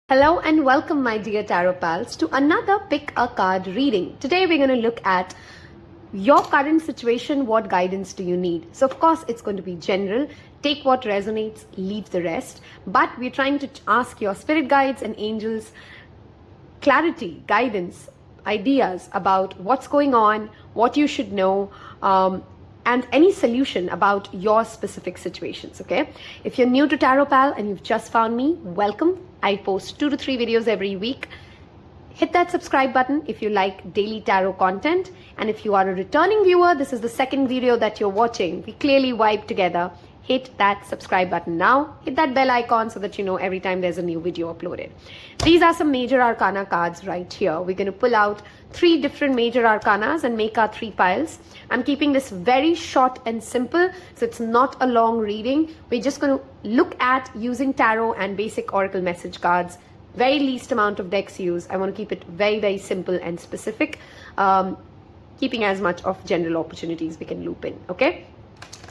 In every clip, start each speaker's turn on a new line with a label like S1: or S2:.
S1: Hello and welcome, my dear tarot pals, to another pick a card reading. Today we're going to look at your current situation. What guidance do you need? So of course it's going to be general. Take what resonates, leave the rest. But we're trying to ask your spirit guides and angels clarity, guidance, ideas about what's going on, what you should know, and any solution about your specific situations, okay? If you're new to Taropal and you've just found me, welcome. I post 2 to 3 videos every week. Hit that subscribe button if you like daily tarot content. And if you are a returning viewer, this is the second video that you're watching. We clearly vibe together. Hit that subscribe button now. Hit that bell icon so that you know every time there's a new video uploaded. These are some major arcana cards right here. We're going to pull out 3 different major arcanas and make our 3 piles. I'm keeping this very short and simple, so it's not a long reading. We're just going to look at using tarot and basic oracle message cards. Very least amount of decks used. I want to keep it very, very simple and specific, keeping as much of general opportunities we can loop in, okay?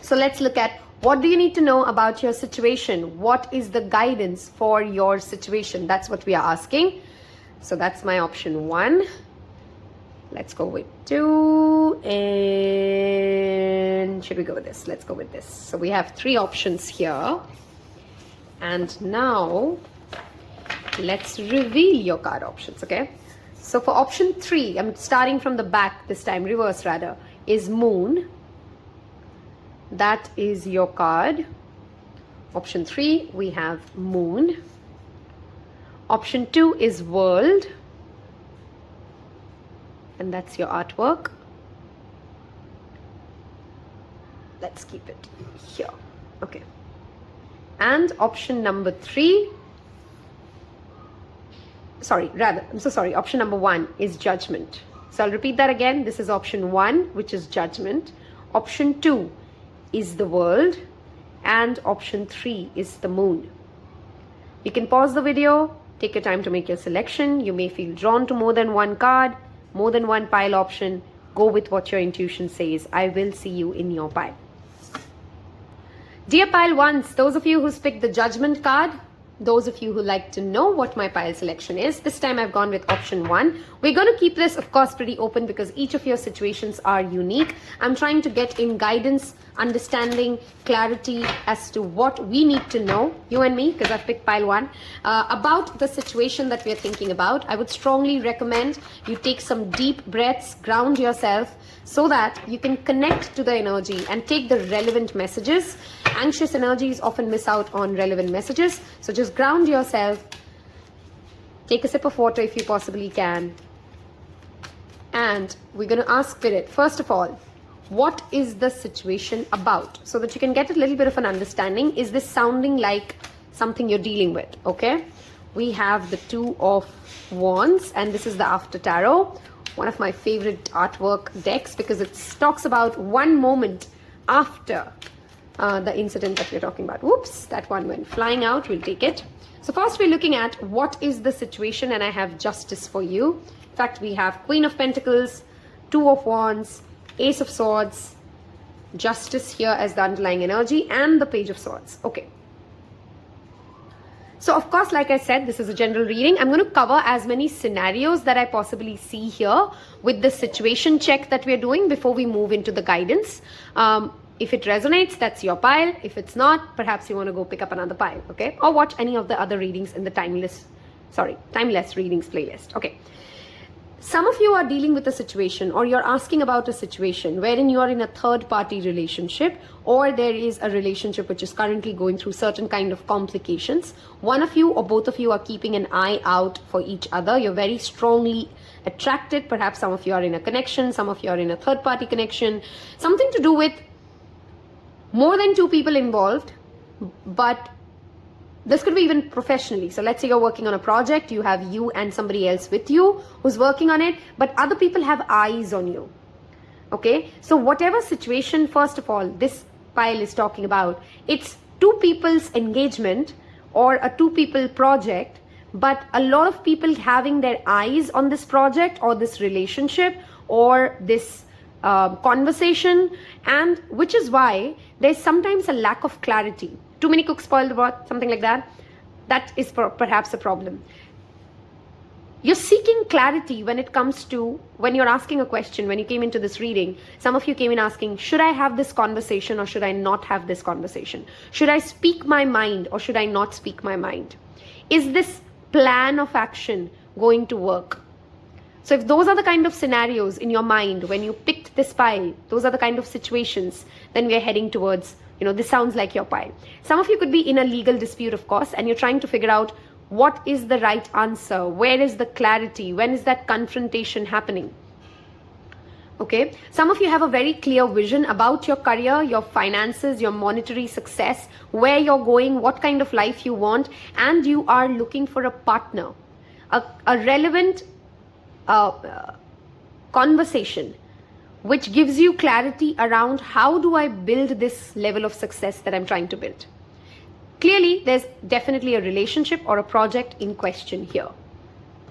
S1: So let's look at what do you need to know about your situation? What is the guidance for your situation? That's what we are asking. So that's my option 1. Let's go with 2. And should we go with this? Let's go with this. So we have 3 options here. And now let's reveal your card options, okay? So for option 3, I'm starting from the back this time, reverse rather, is Moon. That is your card. Option 3, we have Moon. Option 2 is World. And that's your artwork. Let's keep it here. Okay. And option number 3, option number 1 is Judgment. So I'll repeat that again. This is option 1, which is Judgment. Option 2 is the World, and option 3 is the Moon. You can pause the video, take your time to make your selection. You may feel drawn to more than one card, more than one pile option. Go with what your intuition says. I will see you in your pile. Dear pile ones, those of you who picked the Judgment card, those of you who like to know what my pile selection is, this time I've gone with option 1. We're going to keep this, of course, pretty open because each of your situations are unique. I'm trying to get in guidance, understanding, clarity as to what we need to know, you and me, because I've picked pile 1, about the situation that we're thinking about. I would strongly recommend you take some deep breaths, ground yourself so that you can connect to the energy and take the relevant messages. Anxious energies often miss out on relevant messages. So just ground yourself. Take a sip of water if you possibly can. And we're going to ask Spirit, first of all, what is the situation about? So that you can get a little bit of an understanding. Is this sounding like something you're dealing with? Okay. We have the 2 of Wands, and this is the After Tarot. One of my favorite artwork decks because it talks about one moment after the incident that we're talking about. Whoops, that one went flying out. We'll take it. So first we're looking at what is the situation, and I have Justice for you. In fact, we have Queen of Pentacles, 2 of Wands, Ace of Swords, Justice here as the underlying energy, and the Page of Swords. Okay. So of course, like I said, this is a general reading. I'm going to cover as many scenarios that I possibly see here with the situation check that we're doing before we move into the guidance. If it resonates, that's your pile. If it's not, perhaps you want to go pick up another pile, okay? Or watch any of the other readings in the timeless readings playlist. Okay. Some of you are dealing with a situation, or you're asking about a situation wherein you are in a third-party relationship, or there is a relationship which is currently going through certain kind of complications. One of you or both of you are keeping an eye out for each other. You're very strongly attracted. Perhaps some of you are in a connection, some of you are in a third-party connection. Something to do with more than 2 people involved, but this could be even professionally. So let's say you're working on a project, you have you and somebody else with you who's working on it, but other people have eyes on you. Okay, so whatever situation, first of all, this pile is talking about, it's 2 people's engagement or a 2 people project, but a lot of people having their eyes on this project or this relationship or this conversation, and which is why there's sometimes a lack of clarity. Too many cooks spoil the broth, something like that. That is perhaps a problem. You're seeking clarity when it comes to, when you're asking a question, when you came into this reading, some of you came in asking, should I have this conversation or should I not have this conversation? Should I speak my mind or should I not speak my mind? Is this plan of action going to work? So if those are the kind of scenarios in your mind when you picked this pile, those are the kind of situations, then we are heading towards, this sounds like your pile. Some of you could be in a legal dispute, of course, and you're trying to figure out what is the right answer, where is the clarity, when is that confrontation happening? Okay, some of you have a very clear vision about your career, your finances, your monetary success, where you're going, what kind of life you want, and you are looking for a partner, a relevant conversation which gives you clarity around how do I build this level of success that I'm trying to build. Clearly, there's definitely a relationship or a project in question here.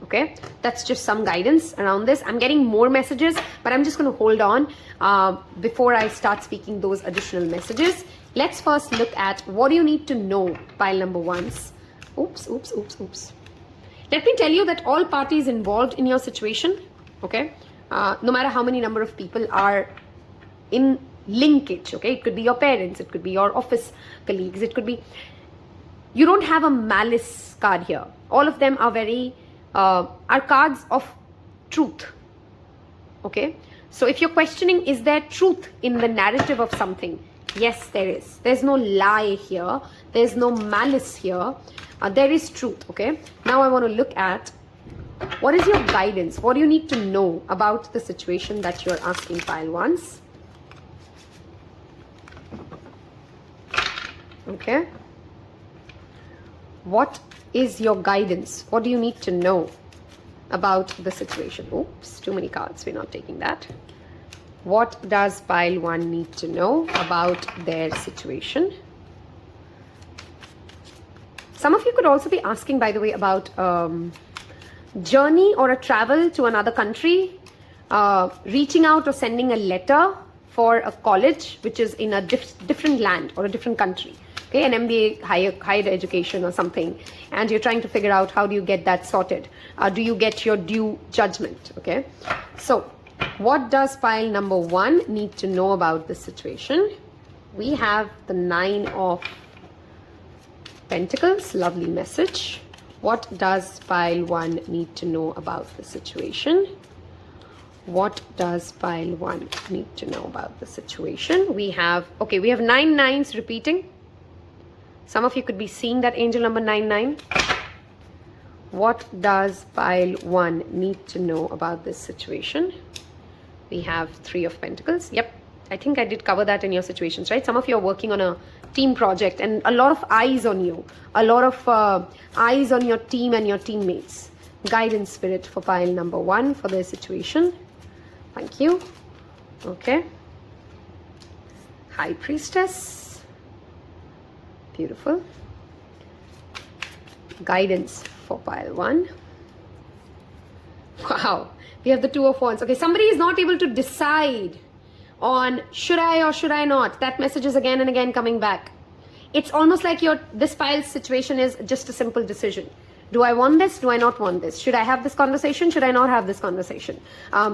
S1: Okay, that's just some guidance around this. I'm getting more messages, but I'm just going to hold on before I start speaking those additional messages. Let's first look at what do you need to know, pile number ones. Oops. Let me tell you that all parties involved in your situation, okay, no matter how many number of people are in linkage, okay, it could be your parents, it could be your office colleagues, it could be, you don't have a malice card here. All of them are are cards of truth, okay. So if you're questioning, is there truth in the narrative of something? Yes, there is. There's no lie here. There's no malice here. There is truth, okay. Now I want to look at what is your guidance? What do you need to know about the situation that you're asking, pile ones? Okay. What is your guidance? What do you need to know about the situation? Oops, too many cards. We're not taking that. What does pile one need to know about their situation? Some of you could also be asking, by the way, about journey or a travel to another country, reaching out or sending a letter for a college which is in a different land or a different country. Okay, an MBA, higher education or something, and you're trying to figure out how do you get that sorted. Do you get your due judgment? Okay, so what does pile number one need to know about this situation? We have the 9 of Pentacles, lovely message. What does pile one need to know about the situation? What does pile one need to know about the situation? We have 9 nines repeating. Some of you could be seeing that angel number 99. What does pile one need to know about this situation? We have 3 of Pentacles. Yep, I think I did cover that in your situations, right? Some of you are working on a team project and a lot of eyes on you. A lot of eyes on your team and your teammates. Guidance spirit for pile number one for their situation. Thank you. Okay. High Priestess. Beautiful. Guidance for pile one. Wow. We have the 2 of Wands. Okay, somebody is not able to decide on should I or should I not. That message is again and again coming back. It's almost like this pile's situation is just a simple decision. Do I want this? Do I not want this? Should I have this conversation? Should I not have this conversation?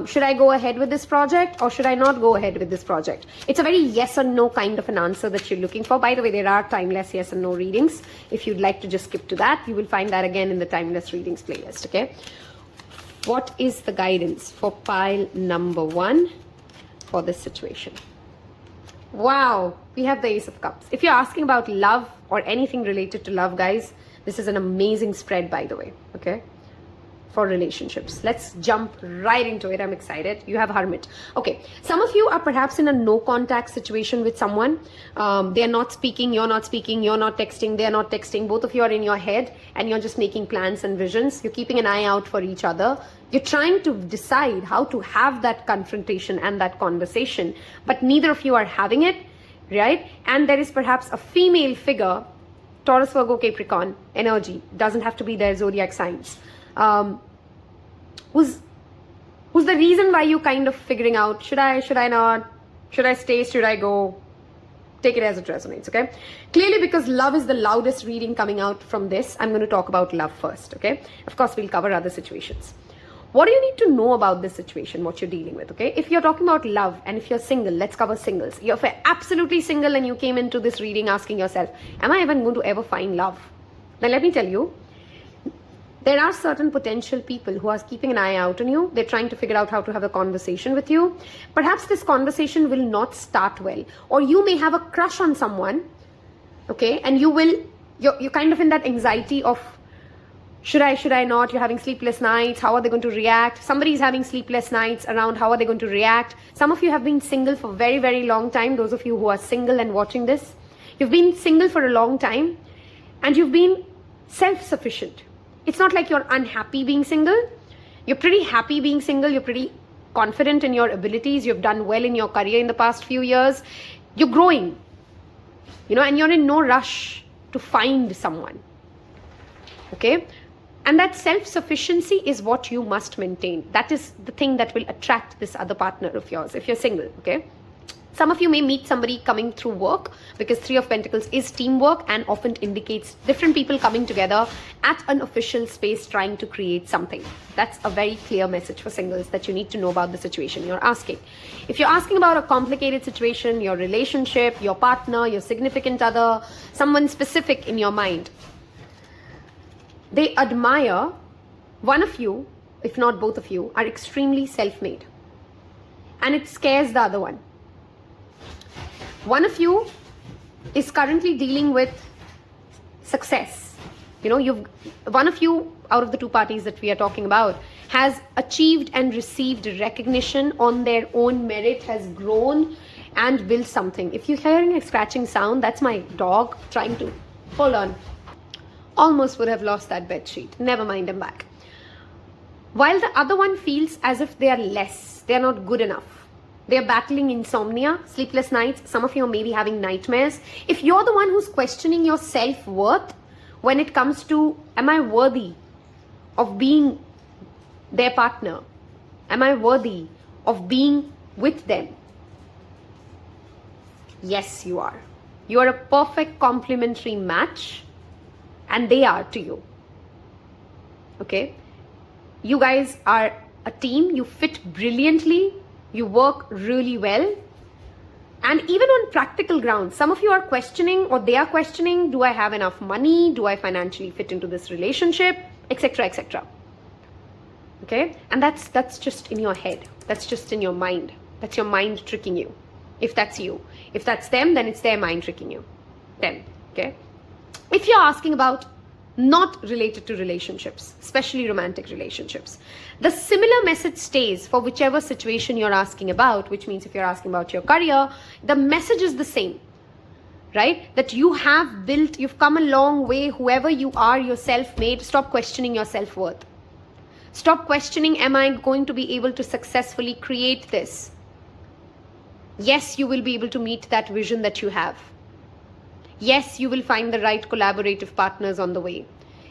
S1: Should I go ahead with this project or should I not go ahead with this project? It's a very yes or no kind of an answer that you're looking for. By the way, there are timeless yes and no readings. If you'd like to just skip to that, you will find that again in the timeless readings playlist, okay? What is the guidance for pile number one for this situation? Wow, we have the Ace of Cups. If you're asking about love or anything related to love, guys, this is an amazing spread, by the way, okay, for relationships. Let's jump right into it. I'm excited. You have Hermit. Okay, some of you are perhaps in a no contact situation with someone. They're not speaking, you're not speaking, you're not texting, they're not texting. Both of you are in your head and you're just making plans and visions. You're keeping an eye out for each other. You're trying to decide how to have that confrontation and that conversation, but neither of you are having it, right? And there is perhaps a female figure, Taurus, Virgo, Capricorn energy, doesn't have to be their zodiac signs, who's the reason why you kind of figuring out, should I not, should I stay, should I go? Take it as it resonates, okay? Clearly, because love is the loudest reading coming out from this, I'm going to talk about love first, okay? Of course, we'll cover other situations. What do you need to know about this situation, what you're dealing with, okay? If you're talking about love and if you're single, let's cover singles. If you're absolutely single and you came into this reading asking yourself, am I even going to ever find love? Then let me tell you, there are certain potential people who are keeping an eye out on you. They're trying to figure out how to have a conversation with you. Perhaps this conversation will not start well. Or you may have a crush on someone, okay? And you're kind of in that anxiety of, should I not? You're having sleepless nights. How are they going to react? Somebody's having sleepless nights around. How are they going to react? Some of you have been single for very, very long time. Those of you who are single and watching this, you've been single for a long time and you've been self-sufficient. It's not like you're unhappy being single. You're pretty happy being single. You're pretty confident in your abilities. You've done well in your career in the past few years. You're growing, and you're in no rush to find someone. Okay? And that self-sufficiency is what you must maintain. That is the thing that will attract this other partner of yours if you're single, okay? Some of you may meet somebody coming through work, because Three of Pentacles is teamwork and often indicates different people coming together at an official space trying to create something. That's a very clear message for singles that you need to know about the situation you're asking. If you're asking about a complicated situation, your relationship, your partner, your significant other, someone specific in your mind, they admire one of you, if not both of you, are extremely self-made. And it scares the other one. One of you is currently dealing with success. One of you out of the two parties that we are talking about has achieved and received recognition on their own merit, has grown and built something. If you're hearing a scratching sound, that's my dog trying to, hold on. Almost would have lost that bed sheet. Never mind, I'm back. While the other one feels as if they are less, they are not good enough. They are battling insomnia, sleepless nights. Some of you may be having nightmares. If you're the one who's questioning your self-worth when it comes to, am I worthy of being their partner? Am I worthy of being with them? Yes, you are. You are a perfect complementary match. And they are to you. Okay? You guys are a team. You fit brilliantly. You work really well. And even on practical grounds, some of you are questioning, or they are questioning, do I have enough money? Do I financially fit into this relationship? Etc., etc. Okay? And that's just in your head. That's just in your mind. That's your mind tricking you. If that's you. If that's them, then it's their mind tricking you. Them. Okay? If you're asking about not related to relationships, especially romantic relationships, the similar message stays for whichever situation you're asking about, which means if you're asking about your career, the message is the same, right? That you have built, you've come a long way, whoever you are, you're self-made. Stop questioning your self-worth. Stop questioning, am I going to be able to successfully create this? Yes, you will be able to meet that vision that you have. Yes, you will find the right collaborative partners on the way.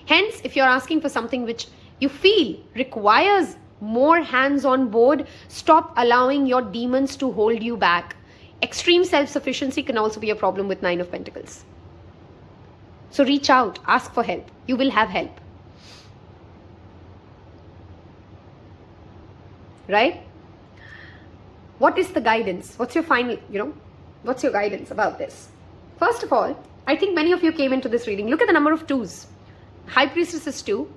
S1: Hence, if you're asking for something which you feel requires more hands on board, stop allowing your demons to hold you back. Extreme self-sufficiency can also be a problem with Nine of Pentacles. So reach out, ask for help. You will have help. Right? What is the guidance? What's your final, what's your guidance about this? First of all, I think many of you came into this reading. Look at the number of twos. High Priestess is 2.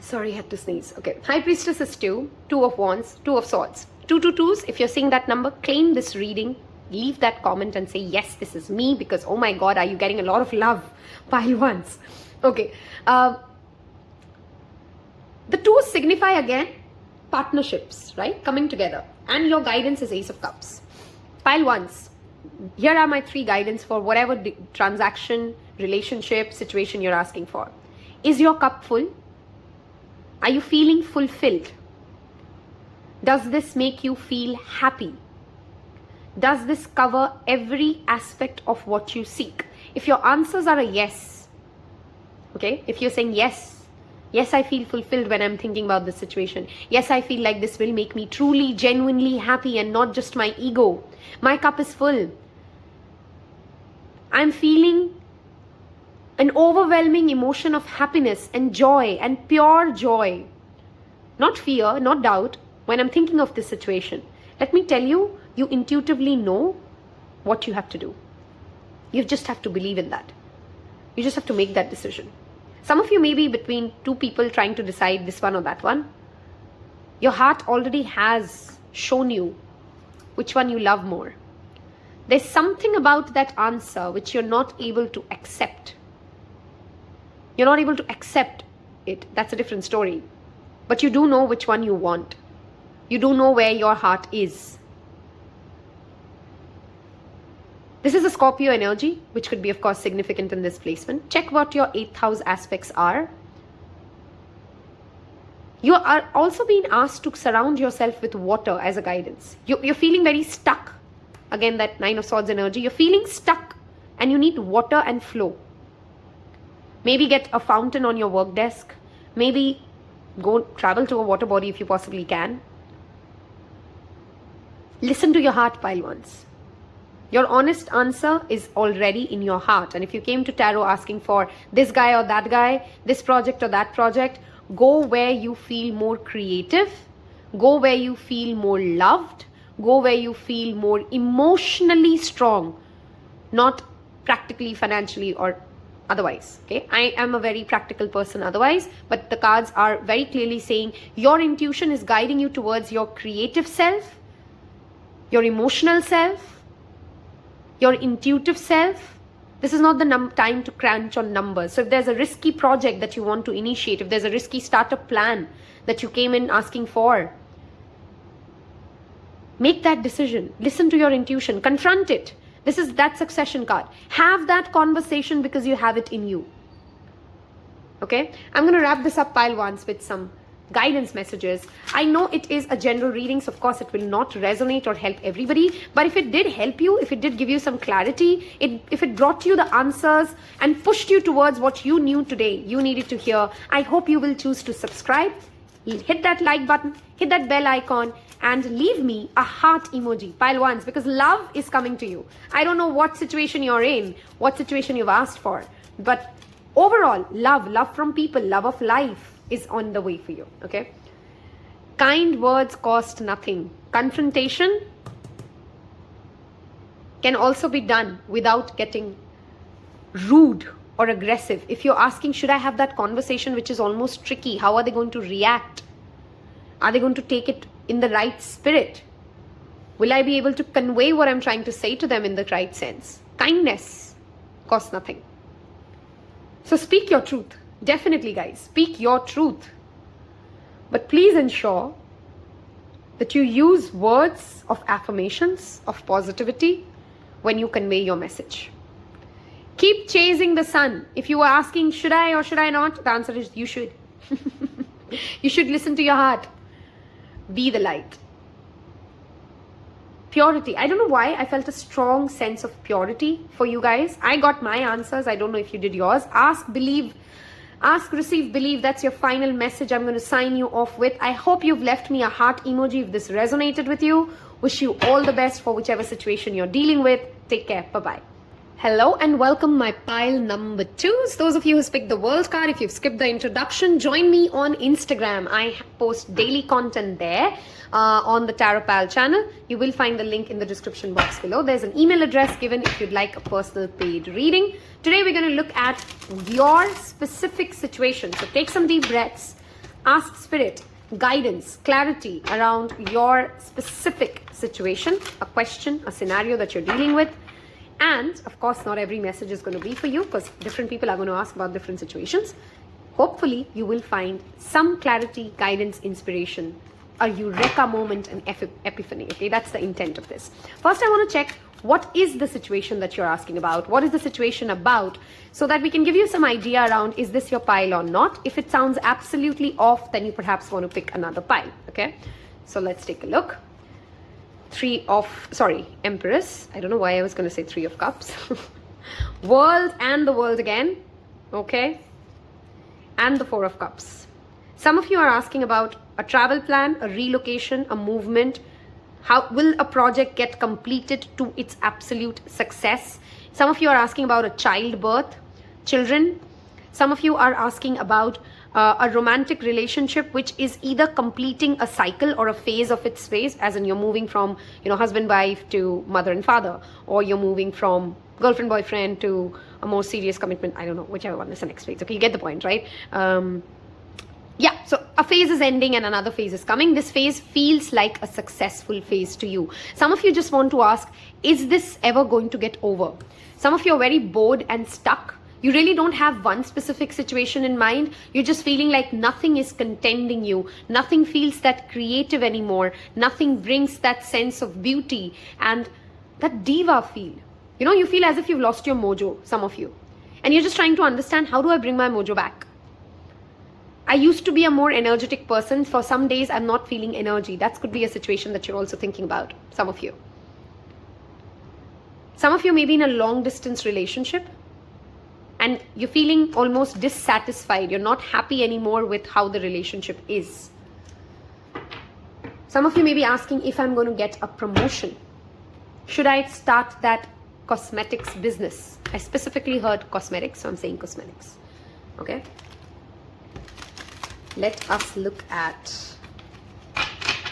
S1: Sorry, I had to sneeze. Okay. High Priestess is 2. 2 of Wands. 2 of Swords. 2 to 2s. If you're seeing that number, claim this reading. Leave that comment and say, yes, this is me. Because, oh my God, are you getting a lot of love? Pile ones. Okay. The 2s signify again partnerships, right? Coming together. And your guidance is Ace of Cups. Pile ones. Here are my 3 guidance for whatever transaction, relationship, situation you're asking for. Is your cup full? Are you feeling fulfilled? Does this make you feel happy? Does this cover every aspect of what you seek? If your answers are a yes, okay? If you're saying yes, I feel fulfilled when I'm thinking about this situation. Yes, I feel like this will make me truly, genuinely happy and not just my ego. My cup is full. I'm feeling an overwhelming emotion of happiness and joy and pure joy. Not fear, not doubt, when I'm thinking of this situation. Let me tell you, you intuitively know what you have to do. You just have to believe in that. You just have to make that decision. Some of you may be between two people trying to decide this one or that one. Your heart already has shown you which one you love more. There's something about that answer which you're not able to accept. You're not able to accept it. That's a different story. But you do know which one you want. You do know where your heart is. This is a Scorpio energy, which could be, of course, significant in this placement. Check what your 8th house aspects are. You are also being asked to surround yourself with water as a guidance. You're feeling very stuck. Again, that 9 of Swords energy. You're feeling stuck and you need water and flow. Maybe get a fountain on your work desk. Maybe go travel to a water body if you possibly can. Listen to your heart, pile ones. Your honest answer is already in your heart. And if you came to tarot asking for this guy or that guy, this project or that project, go where you feel more creative. Go where you feel more loved. Go where you feel more emotionally strong. Not practically, financially, or otherwise. Okay, I am a very practical person otherwise, but the cards are very clearly saying your intuition is guiding you towards your creative self, your emotional self, your intuitive self. This is not the time to crunch on numbers. So if there's a risky project that you want to initiate, if there's a risky startup plan that you came in asking for, make that decision. Listen to your intuition. Confront it. This is that succession card. Have that conversation because you have it in you. Okay? I'm going to wrap this up, pile ones, with some guidance messages. I know it is a general reading, so of course it will not resonate or help everybody. But if it did help you, if it did give you some clarity, if it brought you the answers and pushed you towards what you knew today, you needed to hear, I hope you will choose to subscribe. Hit that like button, hit that bell icon, and leave me a heart emoji, pile ones, because love is coming to you. I don't know what situation you're in, what situation you've asked for, but overall, love from people, love of life is on the way for you, okay? Kind words cost nothing. Confrontation can also be done without getting rude or aggressive. If you're asking, should I have that conversation which is almost tricky? How are they going to react? Are they going to take it in the right spirit? Will I be able to convey what I'm trying to say to them in the right sense? Kindness costs nothing. So speak your truth. Definitely, guys, speak your truth. But please ensure that you use words of affirmations, of positivity when you convey your message. Keep chasing the sun. If you were asking, should I or should I not? The answer is you should. You should listen to your heart. Be the light. Purity. I don't know why I felt a strong sense of purity for you guys. I got my answers. I don't know if you did yours. Ask, believe. Ask, receive, believe. That's your final message I'm going to sign you off with. I hope you've left me a heart emoji if this resonated with you. Wish you all the best for whichever situation you're dealing with. Take care. Bye-bye. Hello and welcome my pile number 2s. Those of you who picked the world card, if you've skipped the introduction, join me on Instagram. I post daily content there on the Taropal channel. You will find the link in the description box below. There's an email address given if you'd like a personal paid reading. Today we're going to look at your specific situation. So take some deep breaths, ask spirit, guidance, clarity around your specific situation, a question, a scenario that you're dealing with. And of course, not every message is going to be for you because different people are going to ask about different situations. Hopefully, you will find some clarity, guidance, inspiration, a eureka moment, an epiphany. Okay, that's the intent of this. First, I want to check what is the situation that you're asking about? What is the situation about? So that we can give you some idea around, is this your pile or not? If it sounds absolutely off, then you perhaps want to pick another pile. Okay, so let's take a look. Empress. I don't know why I was going to say 3 of Cups. World and the World again. Okay. And the 4 of Cups. Some of you are asking about a travel plan, a relocation, a movement. How will a project get completed to its absolute success? Some of you are asking about a childbirth, children. Some of you are asking about a romantic relationship which is either completing a cycle or a phase of its phase, as in you're moving from, husband, wife to mother and father, or you're moving from girlfriend, boyfriend to a more serious commitment. I don't know, whichever one is the next phase. Okay, you get the point, right? Yeah, so a phase is ending and another phase is coming. This phase feels like a successful phase to you. Some of you just want to ask, is this ever going to get over? Some of you are very bored and stuck. You really don't have one specific situation in mind. You're just feeling like nothing is contending you. Nothing feels that creative anymore. Nothing brings that sense of beauty and that diva feel. You feel as if you've lost your mojo, some of you. And you're just trying to understand, how do I bring my mojo back? I used to be a more energetic person. For some days, I'm not feeling energy. That could be a situation that you're also thinking about, some of you. Some of you may be in a long distance relationship and you're feeling almost dissatisfied. You're not happy anymore with how the relationship is. Some of you may be asking if I'm going to get a promotion. Should I start that cosmetics business? I specifically heard cosmetics, so I'm saying cosmetics. Okay. Let us look at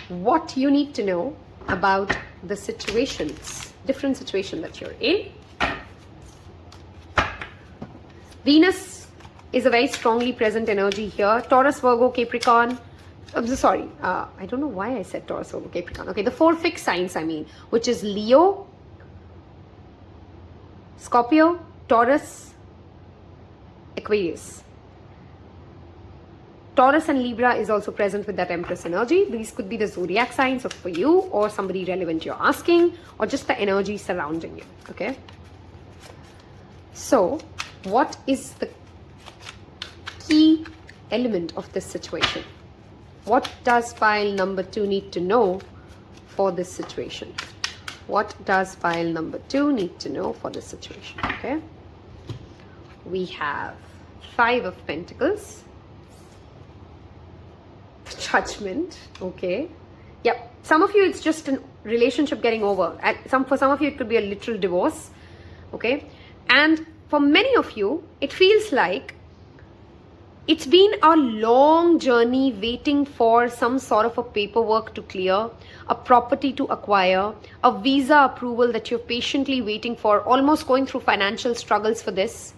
S1: what you need to know about the situations, different situation that you're in. Venus is a very strongly present energy here. Taurus, Virgo, Capricorn. I'm so sorry. I don't know why I said Taurus, Virgo, Capricorn. Okay, the 4 fixed signs, which is Leo, Scorpio, Taurus, Aquarius. Taurus and Libra is also present with that Empress energy. These could be the zodiac signs for you or somebody relevant you're asking, or just the energy surrounding you. Okay. So, what is the key element of this situation? What does pile number 2 need to know for this situation? What does pile number 2 need to know for this situation? Okay. We have 5 of Pentacles. Judgment. Okay. Yep. Some of you, it's just a relationship getting over. For some of you, it could be a literal divorce. Okay. And for many of you, it feels like it's been a long journey waiting for some sort of a paperwork to clear, a property to acquire, a visa approval that you're patiently waiting for, almost going through financial struggles for this.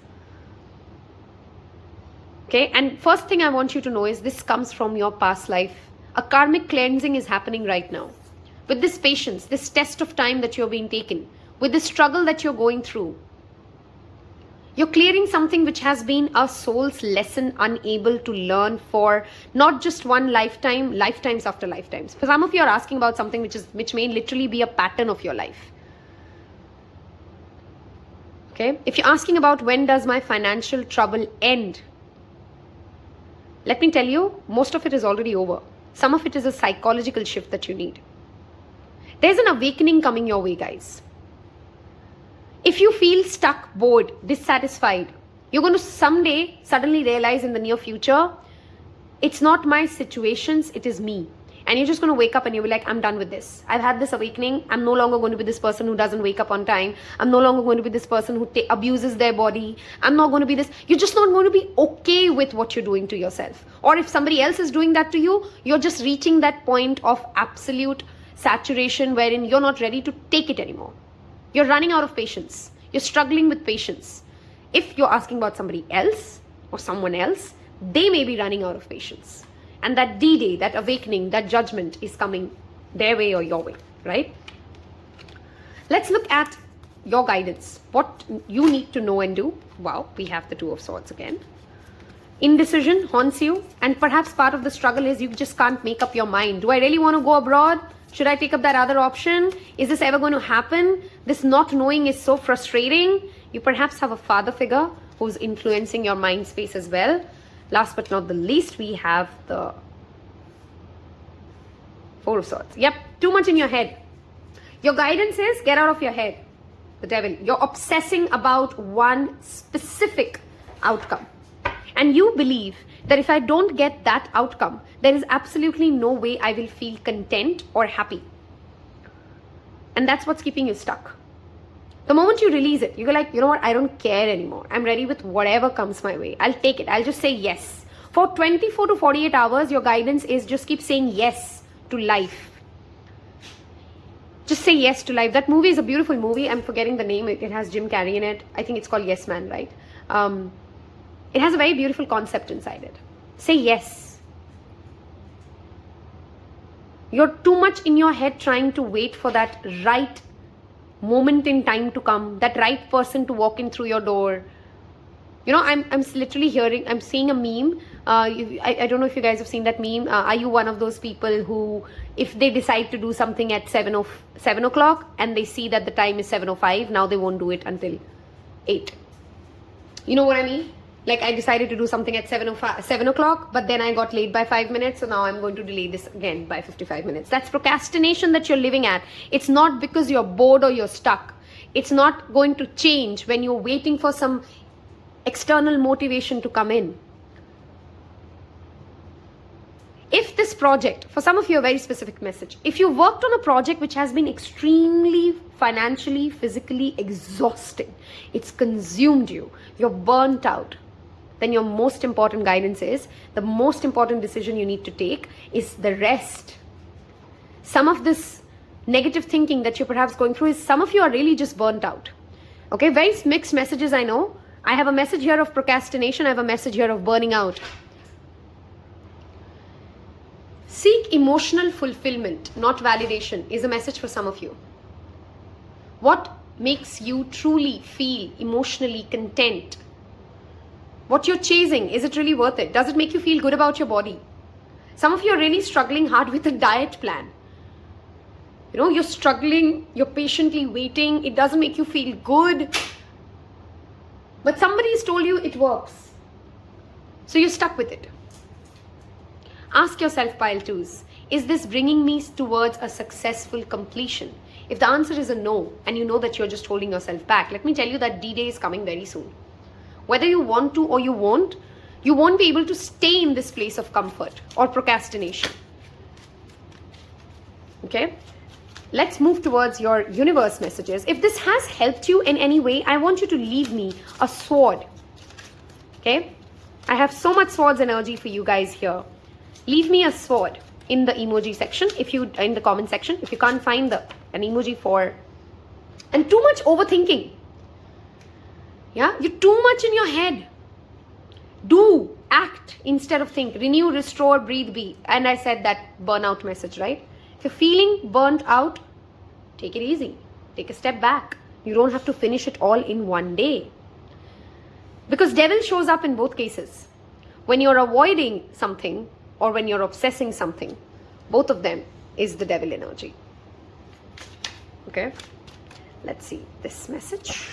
S1: Okay, and first thing I want you to know is this comes from your past life. A karmic cleansing is happening right now. With this patience, this test of time that you're being taken, with this struggle that you're going through, you're clearing something which has been a soul's lesson unable to learn for not just one lifetime, lifetimes after lifetimes. For some of you are asking about something which may literally be a pattern of your life. Okay, if you're asking about when does my financial trouble end, let me tell you, most of it is already over. Some of it is a psychological shift that you need. There's an awakening coming your way, guys. If you feel stuck, bored, dissatisfied, you're going to someday suddenly realize in the near future, it's not my situations, it is me. And you're just going to wake up and you'll be like, I'm done with this. I've had this awakening. I'm no longer going to be this person who doesn't wake up on time. I'm no longer going to be this person who abuses their body. I'm not going to be this. You're just not going to be okay with what you're doing to yourself. Or if somebody else is doing that to you, you're just reaching that point of absolute saturation wherein you're not ready to take it anymore. You're running out of patience. You're struggling with patience. If you're asking about somebody else or someone else, they may be running out of patience. And that D-Day, that awakening, that judgment is coming their way or your way, right? Let's look at your guidance. What you need to know and do. Wow, we have the Two of Swords again. Indecision haunts you, and perhaps part of the struggle is you just can't make up your mind. Do I really want to go abroad? Should I take up that other option? Is this ever going to happen? This not knowing is so frustrating. You perhaps have a father figure who's influencing your mind space as well. Last but not the least, we have the Four of Swords. Yep, too much in your head. Your guidance is get out of your head. The devil. You're obsessing about one specific outcome. And you believe that if I don't get that outcome, there is absolutely no way I will feel content or happy. And that's what's keeping you stuck. The moment you release it, you go like, you know what, I don't care anymore. I'm ready with whatever comes my way. I'll take it. I'll just say yes. For 24 to 48 hours, your guidance is just keep saying yes to life. Just say yes to life. That movie is a beautiful movie. I'm forgetting the name. It has Jim Carrey in it. I think it's called Yes Man, right? It has a very beautiful concept inside it. Say yes. You're too much in your head trying to wait for that right moment in time to come, that right person to walk in through your door. You know, I'm literally I'm seeing a meme. I don't know if you guys have seen that meme. Are you one of those people who, if they decide to do something at 7 o'clock and they see that the time is 7:05, now they won't do it until 8? You know what I mean? Like, I decided to do something at 7 o'clock, but then I got late by 5 minutes, so now I'm going to delay this again by 55 minutes. That's procrastination that you're living at. It's not because you're bored or you're stuck. It's not going to change when you're waiting for some external motivation to come in. If this project, for some of you, a very specific message, if you worked on a project which has been extremely financially, physically exhausting, it's consumed you, you're burnt out, then your most important guidance is, the most important decision you need to take is the rest. Some of this negative thinking that you're perhaps going through is, some of you are really just burnt out. Okay, very mixed messages, I know. I have a message here of procrastination, I have a message here of burning out. Seek emotional fulfillment, not validation, is a message for some of you. What makes you truly feel emotionally content? What you're chasing, is it really worth it? Does it make you feel good about your body? Some of you are really struggling hard with a diet plan. You know, you're struggling, you're patiently waiting, it doesn't make you feel good. But somebody's told you it works. So you're stuck with it. Ask yourself, pile twos, is this bringing me towards a successful completion? If the answer is a no, and you know that you're just holding yourself back, let me tell you that D-Day is coming very soon. Whether you want to or you won't be able to stay in this place of comfort or procrastination. Okay? Let's move towards your universe messages. If this has helped you in any way, I want you to leave me a sword. Okay? I have so much swords energy for you guys here. Leave me a sword in the emoji section, in the comment section, if you can't find an emoji for. And too much overthinking. Yeah? You're too much in your head. Do, act instead of think. Renew, restore, breathe, be. And I said that burnout message, right? If you're feeling burnt out, take it easy. Take a step back. You don't have to finish it all in one day. Because devil shows up in both cases. When you're avoiding something or when you're obsessing something, both of them is the devil energy. Okay? Let's see this message.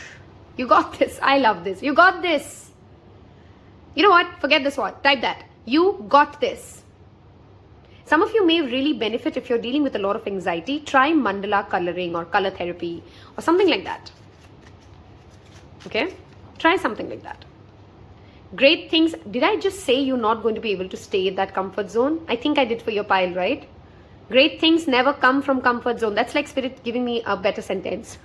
S1: You got this. I love this. You got this. You know what? Forget this one. Type that. You got this. Some of you may really benefit if you're dealing with a lot of anxiety. Try mandala coloring or color therapy or something like that. Okay? Try something like that. Great things. Did I just say you're not going to be able to stay in that comfort zone? I think I did for your pile, right? Great things never come from comfort zone. That's like Spirit giving me a better sentence.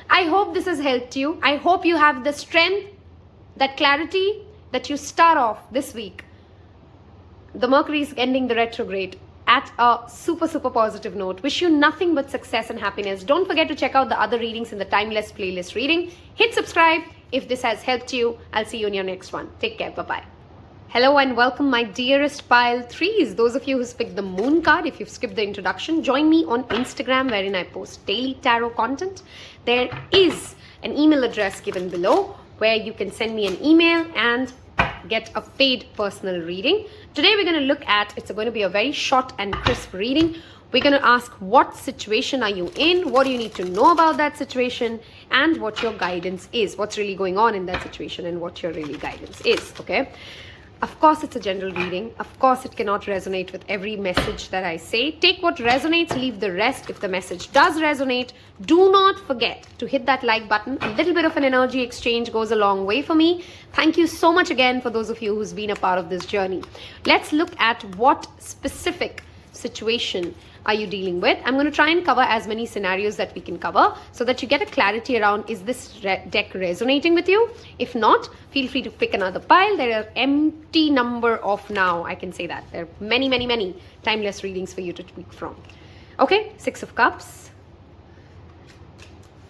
S1: I hope this has helped you. I hope you have the strength, that clarity that you start off this week. The Mercury is ending the retrograde at a super, super positive note. Wish you nothing but success and happiness. Don't forget to check out the other readings in the Timeless playlist reading. Hit subscribe if this has helped you. I'll see you in your next one. Take care. Bye-bye. Hello and welcome, my dearest pile threes. Those of you who picked the moon card, if you've skipped the introduction, join me on Instagram wherein I post daily tarot content. There is an email address given below where you can send me an email and get a paid personal reading. Today we're going to look at, it's going to be a very short and crisp reading. We're going to ask, what situation are you in? What do you need to know about that situation? And what your guidance is. What's really going on in that situation and what your really guidance is. Okay? Of course, it's a general reading. Of course, it cannot resonate with every message that I say. Take what resonates, leave the rest. If the message does resonate, do not forget to hit that like button. A little bit of an energy exchange goes a long way for me. Thank you so much again for those of you who's been a part of this journey. Let's look at what specific situation are you dealing with? I'm going to try and cover as many scenarios that we can cover so that you get a clarity around, is this deck resonating with you? If not, feel free to pick another pile. There are empty number of now, I can say that. There are many, many, many timeless readings for you to tweak from. Okay, 6 of Cups,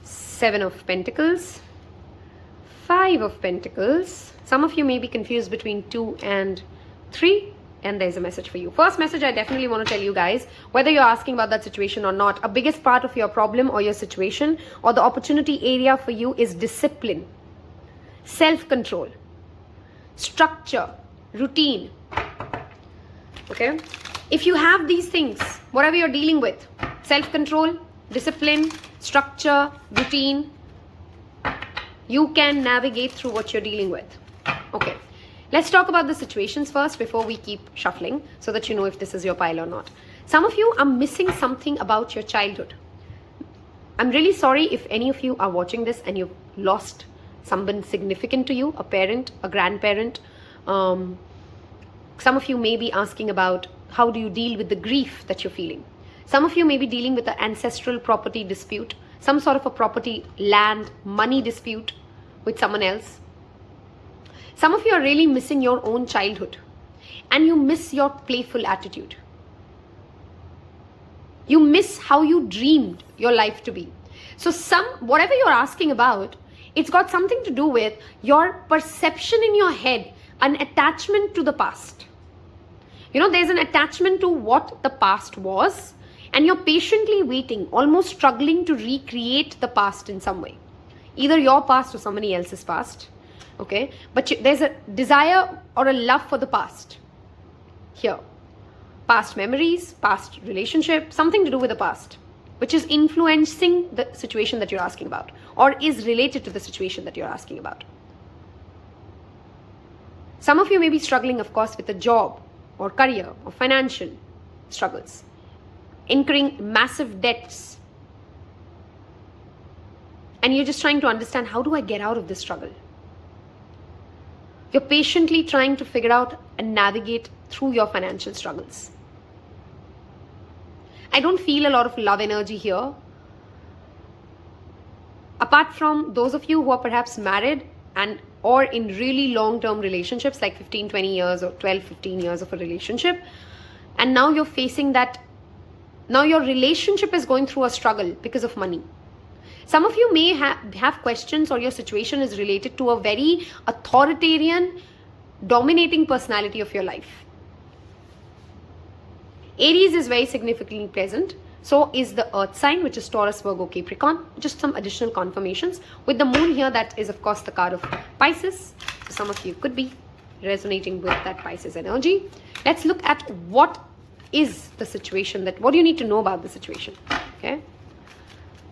S1: 7 of Pentacles, 5 of Pentacles. Some of you may be confused between 2 and 3. And there's a message for you. First message I definitely want to tell you guys, whether you're asking about that situation or not, a biggest part of your problem or your situation or the opportunity area for you is discipline, self-control, structure, routine. Okay? If you have these things, whatever you're dealing with, self-control, discipline, structure, routine, you can navigate through what you're dealing with. Okay. Let's talk about the situations first before we keep shuffling so that you know if this is your pile or not. Some of you are missing something about your childhood. I'm really sorry if any of you are watching this and you've lost someone significant to you, a parent, a grandparent. Some of you may be asking about how do you deal with the grief that you're feeling. Some of you may be dealing with an ancestral property dispute, some sort of a property, land, money dispute with someone else. Some of you are really missing your own childhood and you miss your playful attitude. You miss how you dreamed your life to be. So whatever you're asking about, it's got something to do with your perception in your head, an attachment to the past. You know, there's an attachment to what the past was and you're patiently waiting, almost struggling to recreate the past in some way. Either your past or somebody else's past. Okay, but there's a desire or a love for the past here. Past memories, past relationship, something to do with the past, which is influencing the situation that you're asking about or is related to the situation that you're asking about. Some of you may be struggling, of course, with a job or career or financial struggles, incurring massive debts. And you're just trying to understand, how do I get out of this struggle? You're patiently trying to figure out and navigate through your financial struggles. I don't feel a lot of love energy here. Apart from those of you who are perhaps married and or in really long-term relationships like 15, 20 years or 12, 15 years of a relationship. And now you're facing that, now your relationship is going through a struggle because of money. Some of you may have questions or your situation is related to a very authoritarian, dominating personality of your life. Aries is very significantly present. So is the earth sign, which is Taurus, Virgo, Capricorn. Just some additional confirmations. With the moon here, that is of course the card of Pisces. So some of you could be resonating with that Pisces energy. Let's look at what is the situation, what do you need to know about the situation? Okay.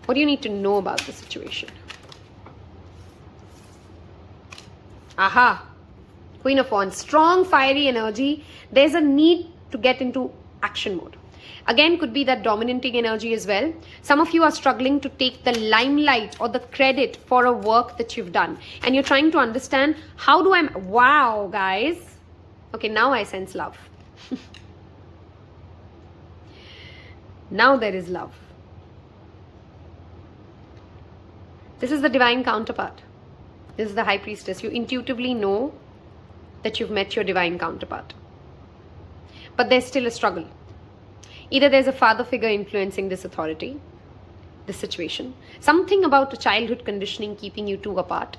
S1: What do you need to know about the situation? Aha. Queen of Wands. Strong, fiery energy. There's a need to get into action mode. Again, could be that dominating energy as well. Some of you are struggling to take the limelight or the credit for a work that you've done. And you're trying to understand, how do I... Wow, guys. Okay, now I sense love. Now there is love. This is the divine counterpart. This is the High Priestess. You intuitively know that you've met your divine counterpart. But there's still a struggle. Either there's a father figure influencing this authority, this situation. Something about the childhood conditioning keeping you two apart.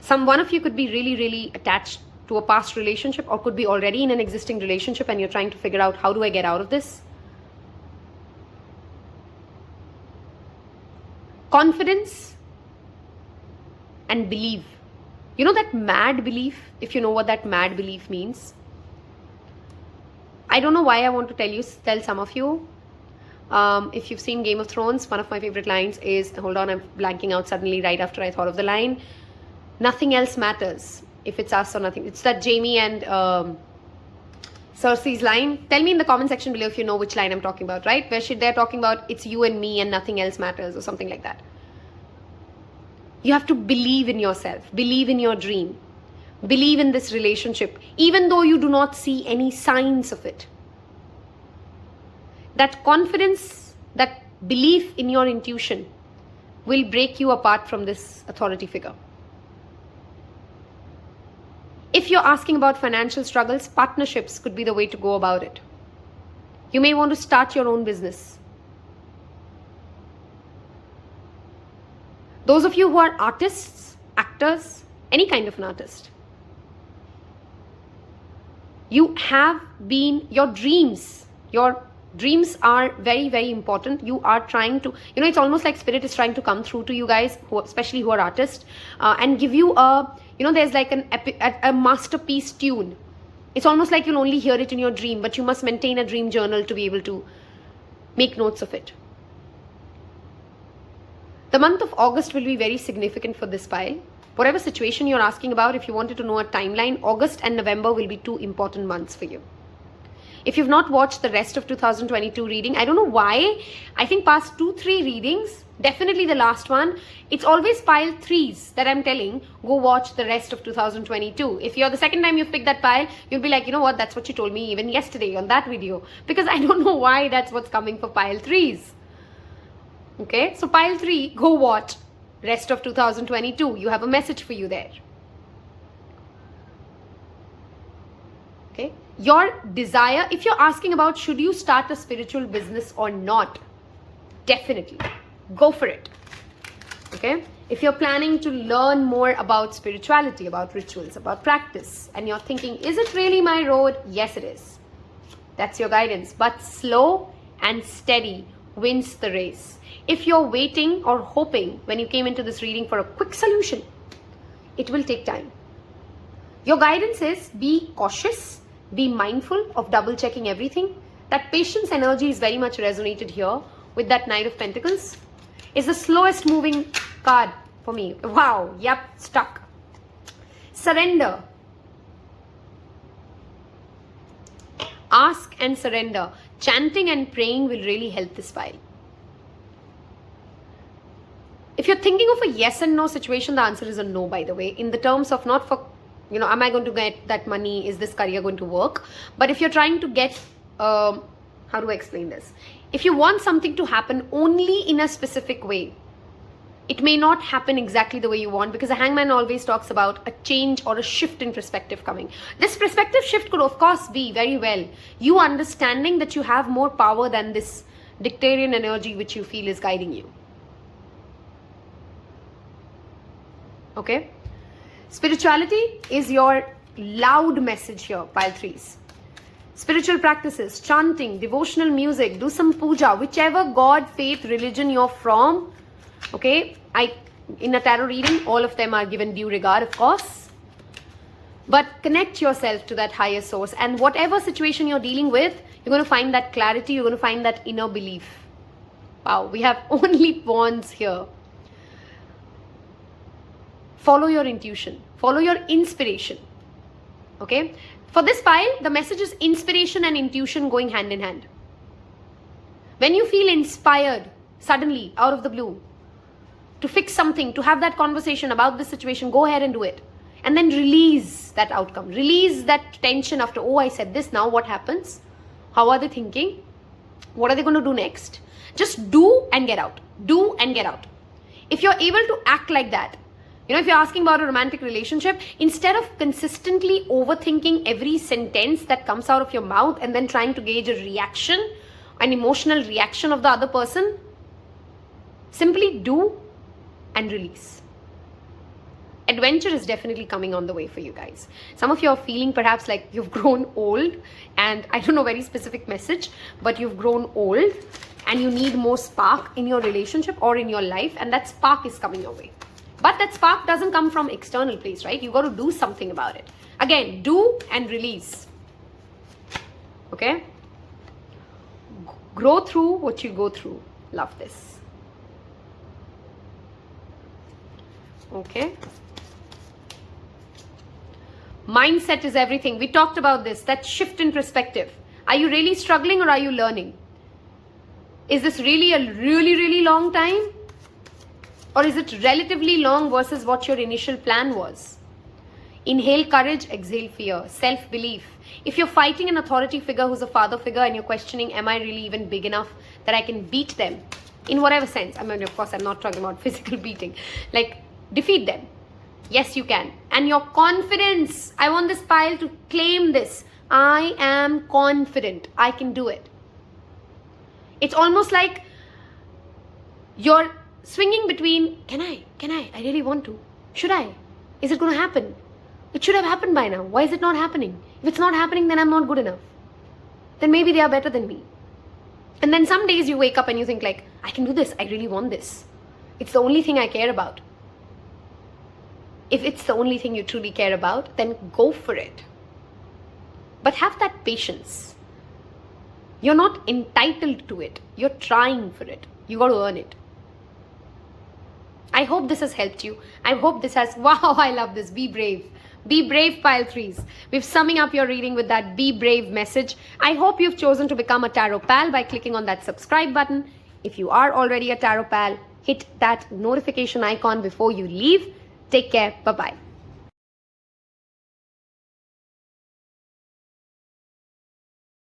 S1: One of you could be really, really attached to a past relationship or could be already in an existing relationship and you're trying to figure out, how do I get out of this? Confidence and belief. You know that mad belief, if you know what that mad belief means. I don't know why I want to tell some of you. If you've seen Game of Thrones, one of my favorite lines is, hold on, I'm blanking out suddenly right after I thought of the line. Nothing else matters if it's us or nothing. It's that Jamie and Cersei's line. Tell me in the comment section below if you know which line I'm talking about, right? Where they're talking about it's you and me and nothing else matters or something like that. You have to believe in yourself, believe in your dream, believe in this relationship, even though you do not see any signs of it. That confidence, that belief in your intuition will break you apart from this authority figure. If you're asking about financial struggles, partnerships could be the way to go about it. You may want to start your own business. Those of you who are artists, actors, any kind of an artist, you have been, your dreams are very, very important. You are trying to, it's almost like spirit is trying to come through to you guys, especially who are artists, and give you a, there's like a masterpiece tune. It's almost like you'll only hear it in your dream, but you must maintain a dream journal to be able to make notes of it. The month of August will be very significant for this pile. Whatever situation you're asking about, if you wanted to know a timeline, August and November will be 2 important months for you. If you've not watched the rest of 2022 reading, I don't know why. I think past 2-3 readings, definitely the last one, it's always pile 3s that I'm telling, go watch the rest of 2022. If you're the second time you've picked that pile, you'll be like, you know what, that's what you told me even yesterday on that video. Because I don't know why that's what's coming for pile 3s. Okay, so pile 3, go watch rest of 2022. You have a message for you there. Okay, your desire, if you're asking about should you start a spiritual business or not, definitely go for it. Okay, if you're planning to learn more about spirituality, about rituals, about practice, and you're thinking, is it really my road? Yes, it is. That's your guidance. But slow and steady wins the race. If you're waiting or hoping when you came into this reading for a quick solution, it will take time. Your guidance is be cautious, be mindful of double checking everything. That patience energy is very much resonated here with that Knight of Pentacles. It's the slowest moving card for me. Wow, yep, stuck. Surrender. Ask and surrender. Chanting and praying will really help this pile. If you're thinking of a yes and no situation, the answer is a no, by the way, in the terms of not for, am I going to get that money? Is this career going to work? But if you're trying to get, how do I explain this? If you want something to happen only in a specific way, it may not happen exactly the way you want, because the Hangman always talks about a change or a shift in perspective coming. This perspective shift could of course be very well you understanding that you have more power than this dictatorial energy which you feel is guiding you. Okay, spirituality is your loud message here, pile 3s. Spiritual practices, chanting, devotional music, do some puja, whichever god, faith, religion you're from. Okay, in a tarot reading, all of them are given due regard, of course. But connect yourself to that higher source, and whatever situation you're dealing with, you're going to find that clarity, you're going to find that inner belief. Wow, we have only wands here. Follow your intuition. Follow your inspiration. Okay? For this pile, the message is inspiration and intuition going hand in hand. When you feel inspired, suddenly, out of the blue, to fix something, to have that conversation about this situation, go ahead and do it. And then release that outcome. Release that tension after, oh, I said this, now what happens? How are they thinking? What are they going to do next? Just do and get out. Do and get out. If you're able to act like that, if you're asking about a romantic relationship, instead of consistently overthinking every sentence that comes out of your mouth and then trying to gauge a reaction, an emotional reaction of the other person, simply do and release. Adventure is definitely coming on the way for you guys. Some of you are feeling perhaps like you've grown old, and I don't know, very specific message, but you've grown old and you need more spark in your relationship or in your life, and that spark is coming your way. But that spark doesn't come from external place, right? You got to do something about it. Again, do and release. Okay? Grow through what you go through. Love this. Okay? Mindset is everything. We talked about this, that shift in perspective. Are you really struggling or are you learning? Is this really a really long time? Or is it relatively long versus what your initial plan was? Inhale courage, exhale fear, self-belief. If you're fighting an authority figure who's a father figure and you're questioning, am I really even big enough that I can beat them? In whatever sense. I mean, of course, I'm not talking about physical beating. Like, defeat them. Yes, you can. And your confidence. I want this pile to claim this. I am confident. I can do it. It's almost like you're swinging between, can I, I really want to. Should I? Is it going to happen? It should have happened by now. Why is it not happening? If it's not happening, then I'm not good enough. Then maybe they are better than me. And then some days you wake up and you think like, I can do this. I really want this. It's the only thing I care about. If it's the only thing you truly care about, then go for it. But have that patience. You're not entitled to it. You're trying for it. You got to earn it. I hope this has helped you. I hope this has, wow, I love this. Be brave. Be brave, pile threes. We're summing up your reading with that be brave message. I hope you've chosen to become a tarot pal by clicking on that subscribe button. If you are already a tarot pal, hit that notification icon before you leave. Take care. Bye-bye.